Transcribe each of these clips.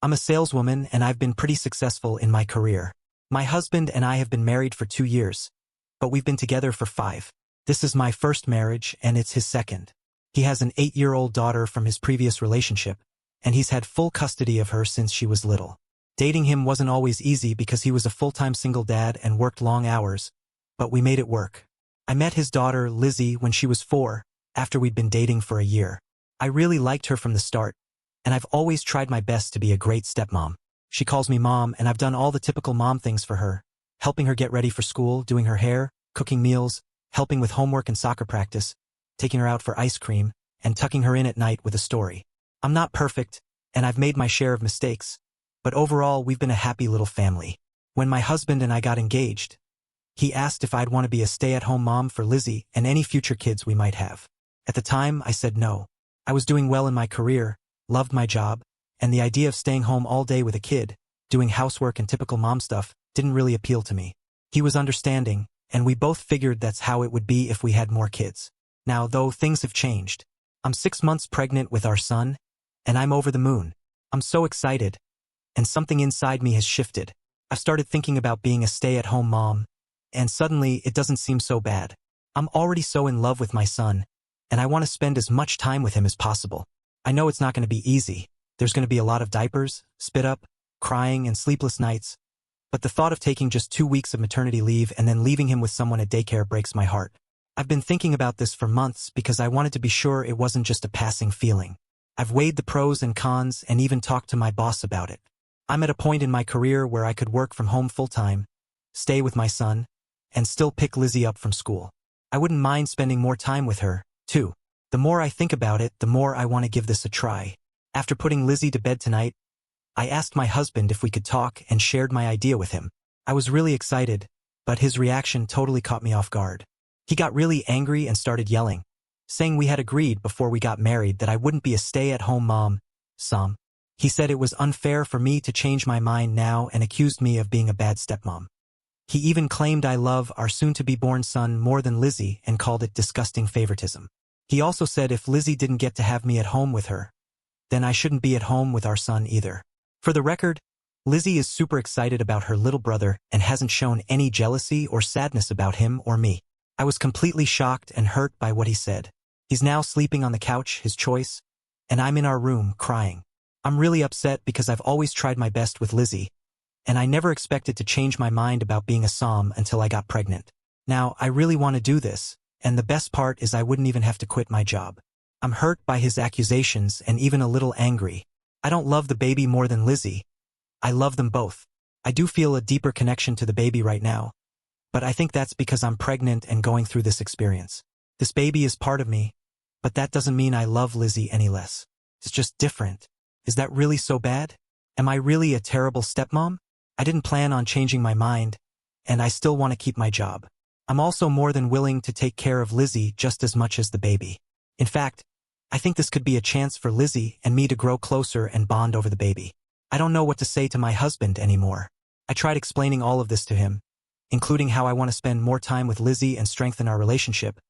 I'm a saleswoman and I've been pretty successful in my career. My husband and I have been married for 2 years, but we've been together for 5. This is my first marriage and it's his second. He has an 8-year-old daughter from his previous relationship, and he's had full custody of her since she was little. Dating him wasn't always easy because he was a full-time single dad and worked long hours, but we made it work. I met his daughter, Lizzie, when she was 4, after we'd been dating for a year. I really liked her from the start, and I've always tried my best to be a great stepmom. She calls me mom, and I've done all the typical mom things for her, helping her get ready for school, doing her hair, cooking meals, helping with homework and soccer practice, taking her out for ice cream, and tucking her in at night with a story. I'm not perfect, and I've made my share of mistakes, but overall we've been a happy little family. When my husband and I got engaged, he asked if I'd want to be a stay-at-home mom for Lizzie and any future kids we might have. At the time, I said no. I was doing well in my career, loved my job, and the idea of staying home all day with a kid, doing housework and typical mom stuff, didn't really appeal to me. He was understanding, and we both figured that's how it would be if we had more kids. Now, though, things have changed. I'm 6 months pregnant with our son, and I'm over the moon. I'm so excited, and something inside me has shifted. I've started thinking about being a stay-at-home mom, and suddenly it doesn't seem so bad. I'm already so in love with my son, and I want to spend as much time with him as possible. I know it's not going to be easy. There's going to be a lot of diapers, spit up, crying, and sleepless nights, but the thought of taking just 2 weeks of maternity leave and then leaving him with someone at daycare breaks my heart. I've been thinking about this for months because I wanted to be sure it wasn't just a passing feeling. I've weighed the pros and cons and even talked to my boss about it. I'm at a point in my career where I could work from home full-time, stay with my son, and still pick Lizzie up from school. I wouldn't mind spending more time with her, too. The more I think about it, the more I want to give this a try. After putting Lizzie to bed tonight, I asked my husband if we could talk and shared my idea with him. I was really excited, but his reaction totally caught me off guard. He got really angry and started yelling, saying we had agreed before we got married that I wouldn't be a stay-at-home mom, Sam. He said it was unfair for me to change my mind now and accused me of being a bad stepmom. He even claimed I love our soon-to-be-born son more than Lizzie and called it disgusting favoritism. He also said if Lizzie didn't get to have me at home with her, then I shouldn't be at home with our son either. For the record, Lizzie is super excited about her little brother and hasn't shown any jealousy or sadness about him or me. I was completely shocked and hurt by what he said. He's now sleeping on the couch, his choice, and I'm in our room crying. I'm really upset because I've always tried my best with Lizzie, and I never expected to change my mind about being a Som until I got pregnant. Now, I really want to do this, and the best part is I wouldn't even have to quit my job. I'm hurt by his accusations and even a little angry. I don't love the baby more than Lizzie. I love them both. I do feel a deeper connection to the baby right now, but I think that's because I'm pregnant and going through this experience. This baby is part of me, but that doesn't mean I love Lizzie any less. It's just different. Is that really so bad? Am I really a terrible stepmom? I didn't plan on changing my mind, and I still want to keep my job. I'm also more than willing to take care of Lizzie just as much as the baby. In fact, I think this could be a chance for Lizzie and me to grow closer and bond over the baby. I don't know what to say to my husband anymore. I tried explaining all of this to him, including how I want to spend more time with Lizzie and strengthen our relationship,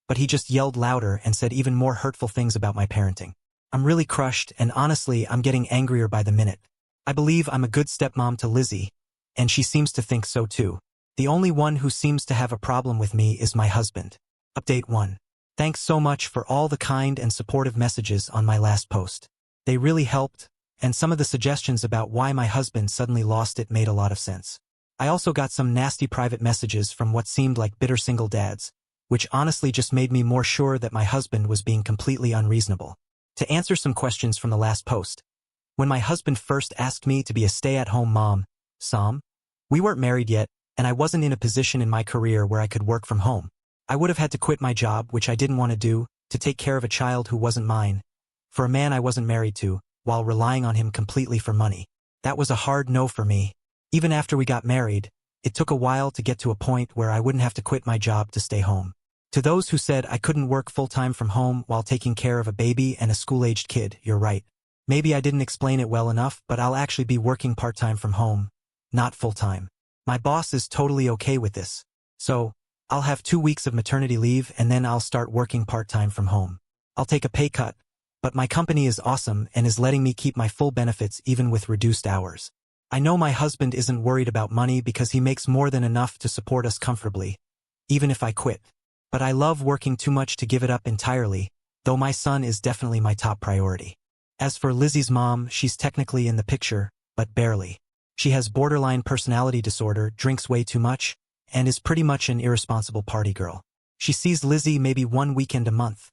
but he just yelled louder and said even more hurtful things about my parenting. I'm really crushed, and honestly, I'm getting angrier by the minute. I believe I'm a good stepmom to Lizzie, and she seems to think so too. The only one who seems to have a problem with me is my husband. Update 1. Thanks so much for all the kind and supportive messages on my last post. They really helped, and some of the suggestions about why my husband suddenly lost it made a lot of sense. I also got some nasty private messages from what seemed like bitter single dads, which honestly just made me more sure that my husband was being completely unreasonable. To answer some questions from the last post, when my husband first asked me to be a stay-at-home mom, Sam, we weren't married yet, and I wasn't in a position in my career where I could work from home. I would have had to quit my job, which I didn't want to do, to take care of a child who wasn't mine, for a man I wasn't married to, while relying on him completely for money. That was a hard no for me. Even after we got married, it took a while to get to a point where I wouldn't have to quit my job to stay home. To those who said I couldn't work full-time from home while taking care of a baby and a school-aged kid, you're right. Maybe I didn't explain it well enough, but I'll actually be working part-time from home, not full-time. My boss is totally okay with this. So, I'll have 2 weeks of maternity leave and then I'll start working part-time from home. I'll take a pay cut, but my company is awesome and is letting me keep my full benefits even with reduced hours. I know my husband isn't worried about money because he makes more than enough to support us comfortably, even if I quit. But I love working too much to give it up entirely, though my son is definitely my top priority. As for Lizzie's mom, she's technically in the picture, but barely. She has borderline personality disorder, drinks way too much, and is pretty much an irresponsible party girl. She sees Lizzie maybe one weekend a month,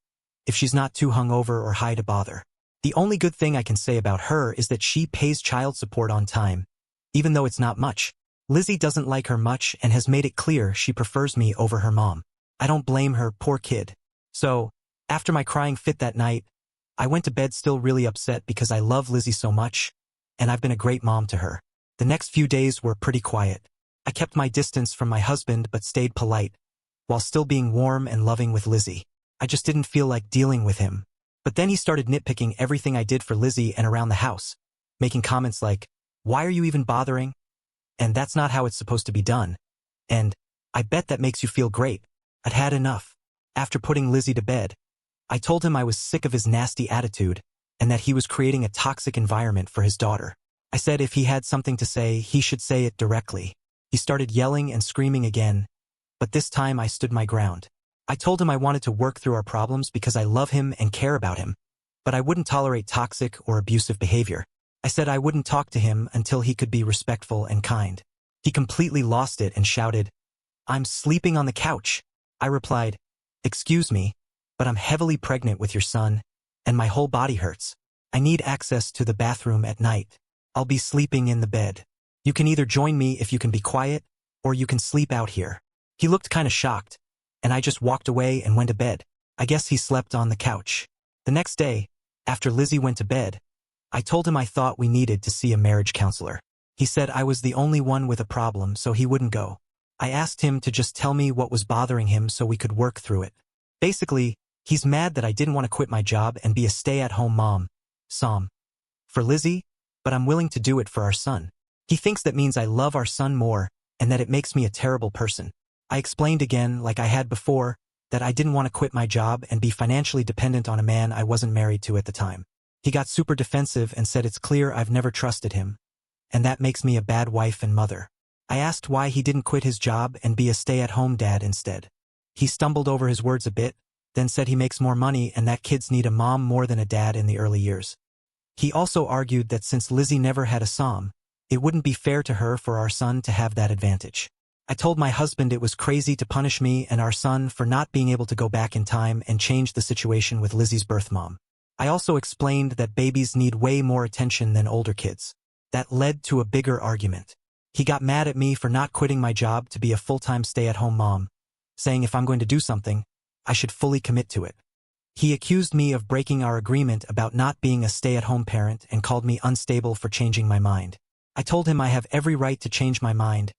if she's not too hungover or high to bother. The only good thing I can say about her is that she pays child support on time, even though it's not much. Lizzie doesn't like her much and has made it clear she prefers me over her mom. I don't blame her, poor kid. So, after my crying fit that night, I went to bed still really upset because I love Lizzie so much, and I've been a great mom to her. The next few days were pretty quiet. I kept my distance from my husband but stayed polite, while still being warm and loving with Lizzie. I just didn't feel like dealing with him. But then he started nitpicking everything I did for Lizzie and around the house, making comments like, "Why are you even bothering? And that's not how it's supposed to be done. And, I bet that makes you feel great." I'd had enough. After putting Lizzie to bed, I told him I was sick of his nasty attitude, and that he was creating a toxic environment for his daughter. I said if he had something to say, he should say it directly. He started yelling and screaming again, but this time I stood my ground. I told him I wanted to work through our problems because I love him and care about him, but I wouldn't tolerate toxic or abusive behavior. I said I wouldn't talk to him until he could be respectful and kind. He completely lost it and shouted, "I'm sleeping on the couch." I replied, "Excuse me, but I'm heavily pregnant with your son, and my whole body hurts. I need access to the bathroom at night. I'll be sleeping in the bed. You can either join me if you can be quiet, or you can sleep out here." He looked kinda shocked, and I just walked away and went to bed. I guess he slept on the couch. The next day, after Lizzie went to bed, I told him I thought we needed to see a marriage counselor. He said I was the only one with a problem, so he wouldn't go. I asked him to just tell me what was bothering him so we could work through it. Basically, he's mad that I didn't want to quit my job and be a stay-at-home mom, for Lizzie, but I'm willing to do it for our son. He thinks that means I love our son more and that it makes me a terrible person. I explained again, like I had before, that I didn't want to quit my job and be financially dependent on a man I wasn't married to at the time. He got super defensive and said it's clear I've never trusted him, and that makes me a bad wife and mother. I asked why he didn't quit his job and be a stay-at-home dad instead. He stumbled over his words a bit, then said he makes more money and that kids need a mom more than a dad in the early years. He also argued that since Lizzie never had a son, it wouldn't be fair to her for our son to have that advantage. I told my husband it was crazy to punish me and our son for not being able to go back in time and change the situation with Lizzie's birth mom. I also explained that babies need way more attention than older kids. That led to a bigger argument. He got mad at me for not quitting my job to be a full-time stay-at-home mom, saying if I'm going to do something, I should fully commit to it. He accused me of breaking our agreement about not being a stay-at-home parent and called me unstable for changing my mind. I told him I have every right to change my mind,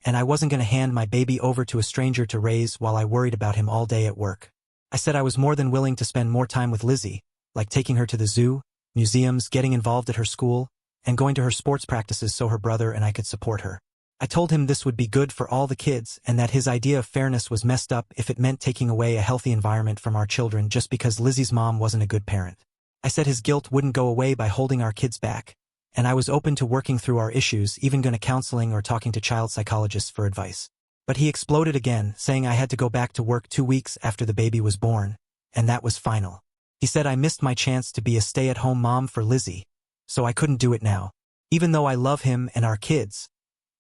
and I wasn't going to hand my baby over to a stranger to raise while I worried about him all day at work. I said I was more than willing to spend more time with Lizzie, like taking her to the zoo, museums, getting involved at her school, and going to her sports practices so her brother and I could support her. I told him this would be good for all the kids and that his idea of fairness was messed up if it meant taking away a healthy environment from our children just because Lizzie's mom wasn't a good parent. I said his guilt wouldn't go away by holding our kids back, and I was open to working through our issues, even going to counseling or talking to child psychologists for advice. But he exploded again, saying I had to go back to work 2 weeks after the baby was born, and that was final. He said I missed my chance to be a stay-at-home mom for Lizzie, so I couldn't do it now. Even though I love him and our kids,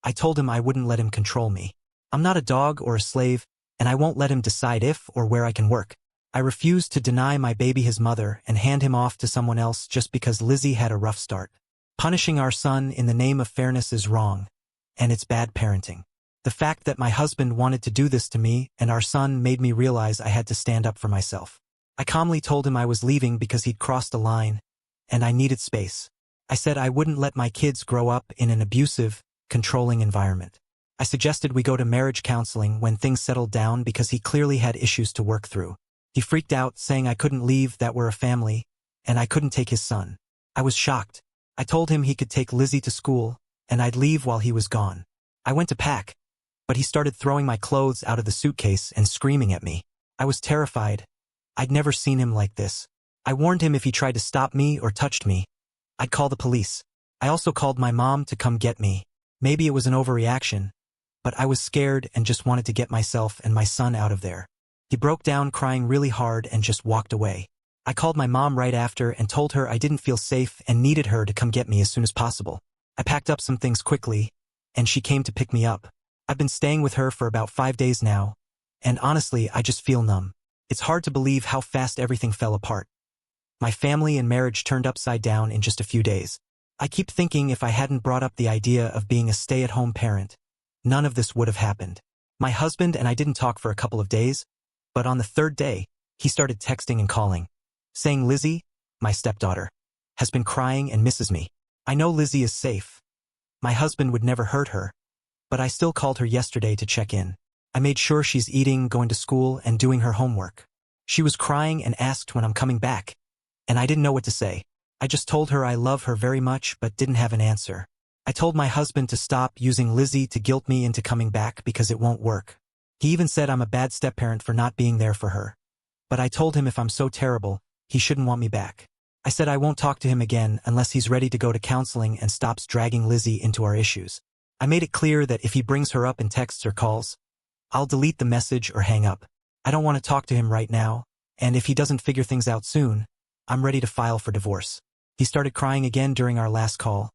I told him I wouldn't let him control me. I'm not a dog or a slave, and I won't let him decide if or where I can work. I refused to deny my baby his mother and hand him off to someone else just because Lizzie had a rough start. Punishing our son in the name of fairness is wrong, and it's bad parenting. The fact that my husband wanted to do this to me and our son made me realize I had to stand up for myself. I calmly told him I was leaving because he'd crossed a line, and I needed space. I said I wouldn't let my kids grow up in an abusive, controlling environment. I suggested we go to marriage counseling when things settled down because he clearly had issues to work through. He freaked out, saying I couldn't leave, that we're a family, and I couldn't take his son. I was shocked. I told him he could take Lizzie to school, and I'd leave while he was gone. I went to pack, but he started throwing my clothes out of the suitcase and screaming at me. I was terrified. I'd never seen him like this. I warned him if he tried to stop me or touched me, I'd call the police. I also called my mom to come get me. Maybe it was an overreaction, but I was scared and just wanted to get myself and my son out of there. He broke down crying really hard and just walked away. I called my mom right after and told her I didn't feel safe and needed her to come get me as soon as possible. I packed up some things quickly, and she came to pick me up. I've been staying with her for about 5 days now, and honestly, I just feel numb. It's hard to believe how fast everything fell apart. My family and marriage turned upside down in just a few days. I keep thinking if I hadn't brought up the idea of being a stay-at-home parent, none of this would have happened. My husband and I didn't talk for a couple of days, but on the 3rd day, he started texting and calling, saying Lizzie, my stepdaughter, has been crying and misses me. I know Lizzie is safe. My husband would never hurt her, but I still called her yesterday to check in. I made sure she's eating, going to school, and doing her homework. She was crying and asked when I'm coming back, and I didn't know what to say. I just told her I love her very much but didn't have an answer. I told my husband to stop using Lizzie to guilt me into coming back because it won't work. He even said I'm a bad step-parent for not being there for her. But I told him if I'm so terrible, he shouldn't want me back. I said I won't talk to him again unless he's ready to go to counseling and stops dragging Lizzie into our issues. I made it clear that if he brings her up in texts or calls, I'll delete the message or hang up. I don't want to talk to him right now, and if he doesn't figure things out soon, I'm ready to file for divorce. He started crying again during our last call,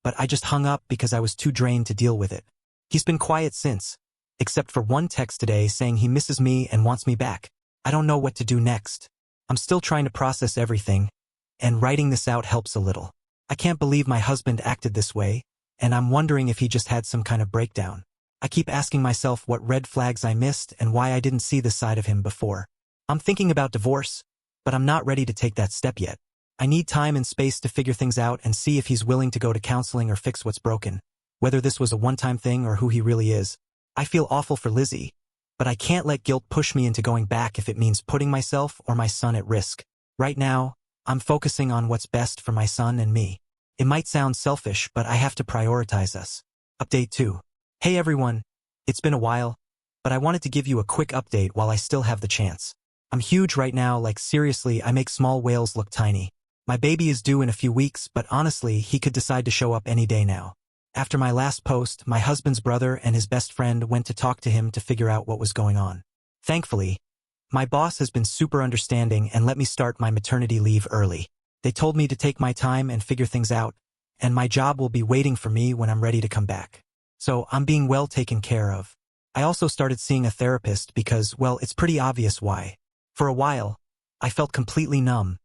but I just hung up because I was too drained to deal with it. He's been quiet since, except for one text today saying he misses me and wants me back. I don't know what to do next. I'm still trying to process everything, and writing this out helps a little. I can't believe my husband acted this way, and I'm wondering if he just had some kind of breakdown. I keep asking myself what red flags I missed and why I didn't see this side of him before. I'm thinking about divorce, but I'm not ready to take that step yet. I need time and space to figure things out and see if he's willing to go to counseling or fix what's broken, whether this was a one-time thing or who he really is. I feel awful for Lizzie, but I can't let guilt push me into going back if it means putting myself or my son at risk. Right now, I'm focusing on what's best for my son and me. It might sound selfish, but I have to prioritize us. Update 2. Hey everyone, it's been a while, but I wanted to give you a quick update while I still have the chance. I'm huge right now, like seriously, I make small whales look tiny. My baby is due in a few weeks, but honestly, he could decide to show up any day now. After my last post, my husband's brother and his best friend went to talk to him to figure out what was going on. Thankfully, my boss has been super understanding and let me start my maternity leave early. They told me to take my time and figure things out, and my job will be waiting for me when I'm ready to come back. So I'm being well taken care of. I also started seeing a therapist because, well, it's pretty obvious why. For a while, I felt completely numb,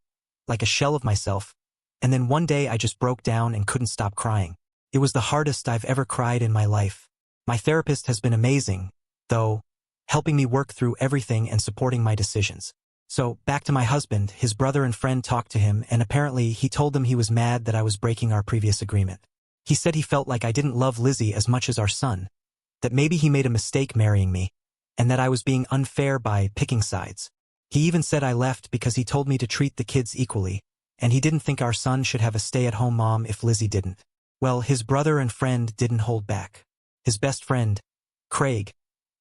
like a shell of myself, and then one day I just broke down and couldn't stop crying. It was the hardest I've ever cried in my life. My therapist has been amazing, though, helping me work through everything and supporting my decisions. So, back to my husband, his brother and friend talked to him, and apparently he told them he was mad that I was breaking our previous agreement. He said he felt like I didn't love Lizzie as much as our son, that maybe he made a mistake marrying me, and that I was being unfair by picking sides. He even said I left because he told me to treat the kids equally, and he didn't think our son should have a stay-at-home mom if Lizzie didn't. Well, his brother and friend didn't hold back. His best friend, Craig,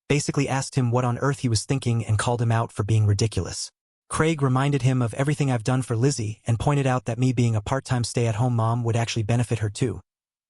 basically asked him what on earth he was thinking and called him out for being ridiculous. Craig reminded him of everything I've done for Lizzie and pointed out that me being a part-time stay-at-home mom would actually benefit her too,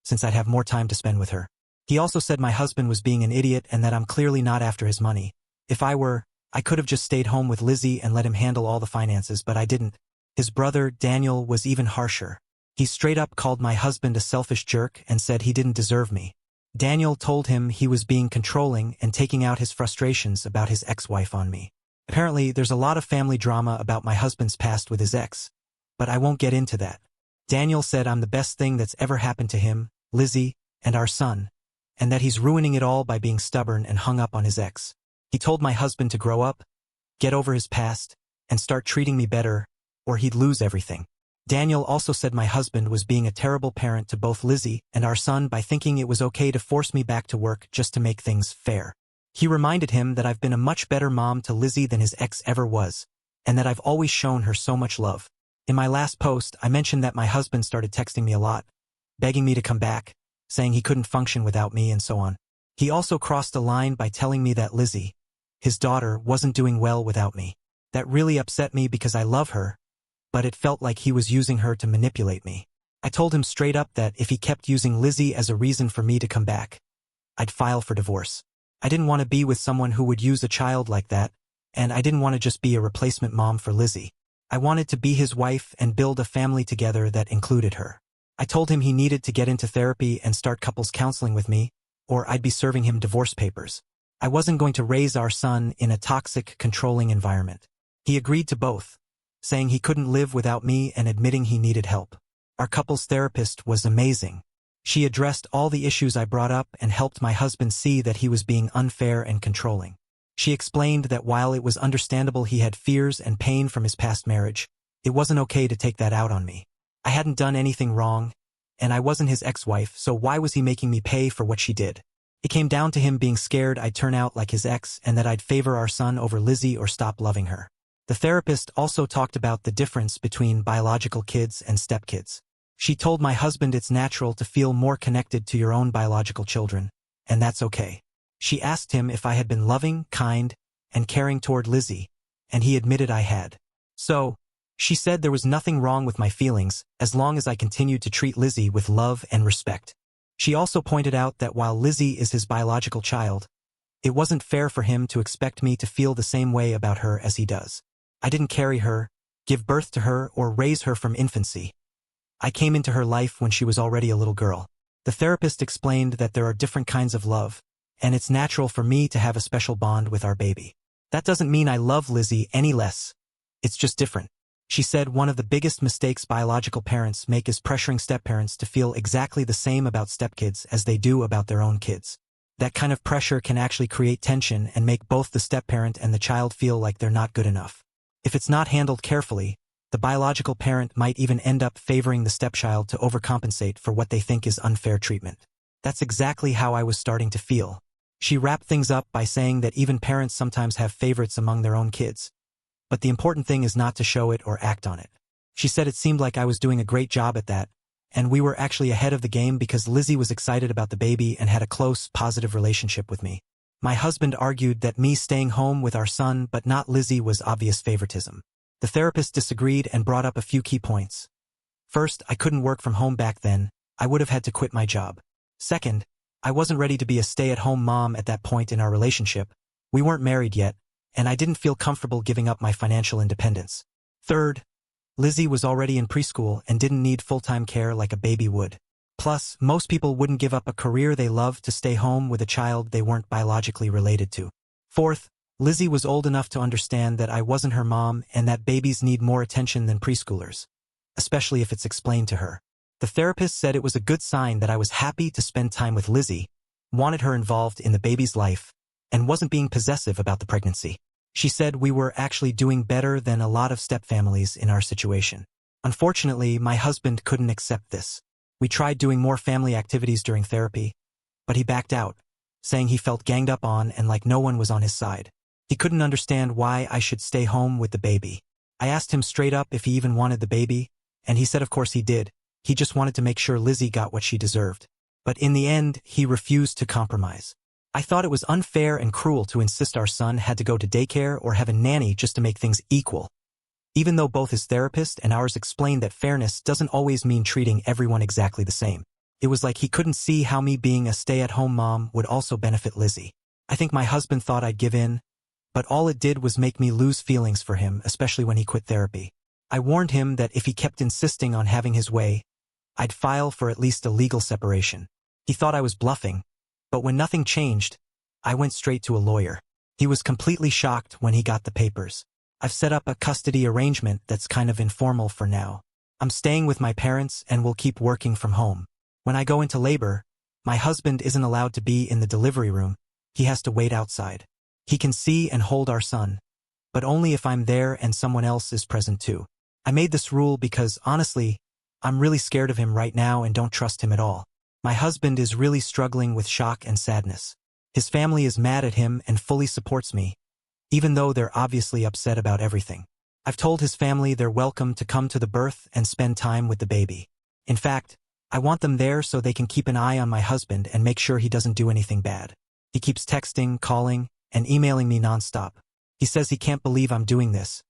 since I'd have more time to spend with her. He also said my husband was being an idiot and that I'm clearly not after his money. If I were, I could have just stayed home with Lizzie and let him handle all the finances, but I didn't. His brother, Daniel, was even harsher. He straight up called my husband a selfish jerk and said he didn't deserve me. Daniel told him he was being controlling and taking out his frustrations about his ex-wife on me. Apparently, there's a lot of family drama about my husband's past with his ex, but I won't get into that. Daniel said I'm the best thing that's ever happened to him, Lizzie, and our son, and that he's ruining it all by being stubborn and hung up on his ex. He told my husband to grow up, get over his past, and start treating me better, or he'd lose everything. Daniel also said my husband was being a terrible parent to both Lizzie and our son by thinking it was okay to force me back to work just to make things fair. He reminded him that I've been a much better mom to Lizzie than his ex ever was, and that I've always shown her so much love. In my last post, I mentioned that my husband started texting me a lot, begging me to come back, saying he couldn't function without me and so on. He also crossed a line by telling me that Lizzie, his daughter, wasn't doing well without me. That really upset me because I love her, but it felt like he was using her to manipulate me. I told him straight up that if he kept using Lizzie as a reason for me to come back, I'd file for divorce. I didn't want to be with someone who would use a child like that, and I didn't want to just be a replacement mom for Lizzie. I wanted to be his wife and build a family together that included her. I told him he needed to get into therapy and start couples counseling with me, or I'd be serving him divorce papers. I wasn't going to raise our son in a toxic, controlling environment. He agreed to both, saying he couldn't live without me and admitting he needed help. Our couples therapist was amazing. She addressed all the issues I brought up and helped my husband see that he was being unfair and controlling. She explained that while it was understandable he had fears and pain from his past marriage, it wasn't okay to take that out on me. I hadn't done anything wrong, and I wasn't his ex-wife, so why was he making me pay for what she did? It came down to him being scared I'd turn out like his ex and that I'd favor our son over Lizzie or stop loving her. The therapist also talked about the difference between biological kids and stepkids. She told my husband it's natural to feel more connected to your own biological children, and that's okay. She asked him if I had been loving, kind, and caring toward Lizzie, and he admitted I had. So, she said there was nothing wrong with my feelings as long as I continued to treat Lizzie with love and respect. She also pointed out that while Lizzie is his biological child, it wasn't fair for him to expect me to feel the same way about her as he does. I didn't carry her, give birth to her, or raise her from infancy. I came into her life when she was already a little girl. The therapist explained that there are different kinds of love, and it's natural for me to have a special bond with our baby. That doesn't mean I love Lizzie any less. It's just different. She said one of the biggest mistakes biological parents make is pressuring stepparents to feel exactly the same about stepkids as they do about their own kids. That kind of pressure can actually create tension and make both the stepparent and the child feel like they're not good enough. If it's not handled carefully, the biological parent might even end up favoring the stepchild to overcompensate for what they think is unfair treatment. That's exactly how I was starting to feel. She wrapped things up by saying that even parents sometimes have favorites among their own kids. But the important thing is not to show it or act on it. She said it seemed like I was doing a great job at that, and we were actually ahead of the game because Lizzie was excited about the baby and had a close, positive relationship with me. My husband argued that me staying home with our son but not Lizzie was obvious favoritism. The therapist disagreed and brought up a few key points. First, I couldn't work from home back then. I would have had to quit my job. Second, I wasn't ready to be a stay-at-home mom at that point in our relationship. We weren't married yet, and I didn't feel comfortable giving up my financial independence. Third, Lizzie was already in preschool and didn't need full-time care like a baby would. Plus, most people wouldn't give up a career they loved to stay home with a child they weren't biologically related to. Fourth, Lizzie was old enough to understand that I wasn't her mom and that babies need more attention than preschoolers, especially if it's explained to her. The therapist said it was a good sign that I was happy to spend time with Lizzie, wanted her involved in the baby's life, and wasn't being possessive about the pregnancy. She said we were actually doing better than a lot of stepfamilies in our situation. Unfortunately, my husband couldn't accept this. We tried doing more family activities during therapy, but he backed out, saying he felt ganged up on and like no one was on his side. He couldn't understand why I should stay home with the baby. I asked him straight up if he even wanted the baby, and he said of course he did. He just wanted to make sure Lizzie got what she deserved. But in the end, he refused to compromise. I thought it was unfair and cruel to insist our son had to go to daycare or have a nanny just to make things equal. Even though both his therapist and ours explained that fairness doesn't always mean treating everyone exactly the same. It was like he couldn't see how me being a stay-at-home mom would also benefit Lizzie. I think my husband thought I'd give in, but all it did was make me lose feelings for him, especially when he quit therapy. I warned him that if he kept insisting on having his way, I'd file for at least a legal separation. He thought I was bluffing, but when nothing changed, I went straight to a lawyer. He was completely shocked when he got the papers. I've set up a custody arrangement that's kind of informal for now. I'm staying with my parents and will keep working from home. When I go into labor, my husband isn't allowed to be in the delivery room. He has to wait outside. He can see and hold our son, but only if I'm there and someone else is present too. I made this rule because, honestly, I'm really scared of him right now and don't trust him at all. My husband is really struggling with shock and sadness. His family is mad at him and fully supports me, even though they're obviously upset about everything. I've told his family they're welcome to come to the birth and spend time with the baby. In fact, I want them there so they can keep an eye on my husband and make sure he doesn't do anything bad. He keeps texting, calling, and emailing me nonstop. He says he can't believe I'm doing this,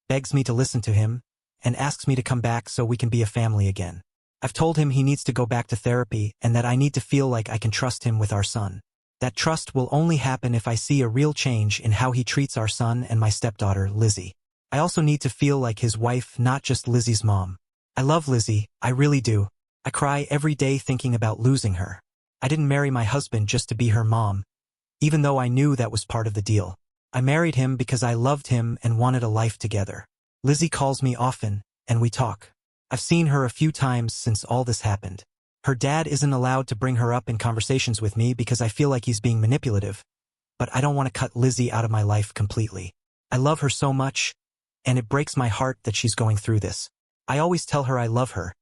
begs me to listen to him, and asks me to come back so we can be a family again. I've told him he needs to go back to therapy and that I need to feel like I can trust him with our son. That trust will only happen if I see a real change in how he treats our son and my stepdaughter, Lizzie. I also need to feel like his wife, not just Lizzie's mom. I love Lizzie, I really do. I cry every day thinking about losing her. I didn't marry my husband just to be her mom, even though I knew that was part of the deal. I married him because I loved him and wanted a life together. Lizzie calls me often, and we talk. I've seen her a few times since all this happened. Her dad isn't allowed to bring her up in conversations with me because I feel like he's being manipulative, but I don't want to cut Lizzie out of my life completely. I love her so much, and it breaks my heart that she's going through this. I always tell her I love her,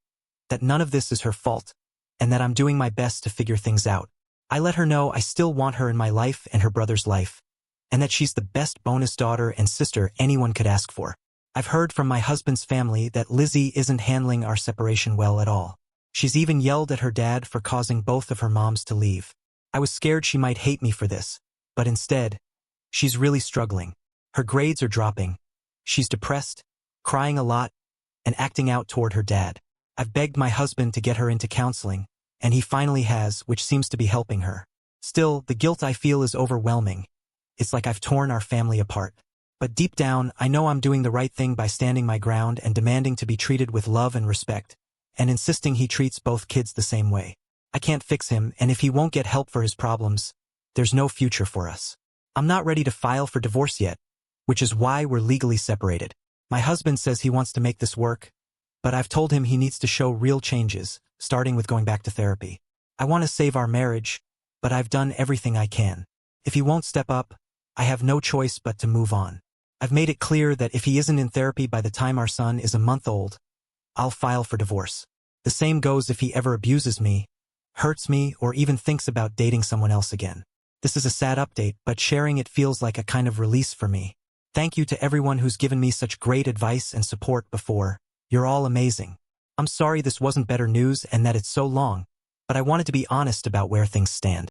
that none of this is her fault, and that I'm doing my best to figure things out. I let her know I still want her in my life and her brother's life, and that she's the best bonus daughter and sister anyone could ask for. I've heard from my husband's family that Lizzie isn't handling our separation well at all. She's even yelled at her dad for causing both of her moms to leave. I was scared she might hate me for this, but instead, she's really struggling. Her grades are dropping. She's depressed, crying a lot, and acting out toward her dad. I've begged my husband to get her into counseling, and he finally has, which seems to be helping her. Still, the guilt I feel is overwhelming. It's like I've torn our family apart. But deep down, I know I'm doing the right thing by standing my ground and demanding to be treated with love and respect, and insisting he treats both kids the same way. I can't fix him, and if he won't get help for his problems, there's no future for us. I'm not ready to file for divorce yet, which is why we're legally separated. My husband says he wants to make this work, but I've told him he needs to show real changes, starting with going back to therapy. I want to save our marriage, but I've done everything I can. If he won't step up, I have no choice but to move on. I've made it clear that if he isn't in therapy by the time our son is a month old, I'll file for divorce. The same goes if he ever abuses me, hurts me, or even thinks about dating someone else again. This is a sad update, but sharing it feels like a kind of release for me. Thank you to everyone who's given me such great advice and support before. You're all amazing. I'm sorry this wasn't better news and that it's so long, but I wanted to be honest about where things stand.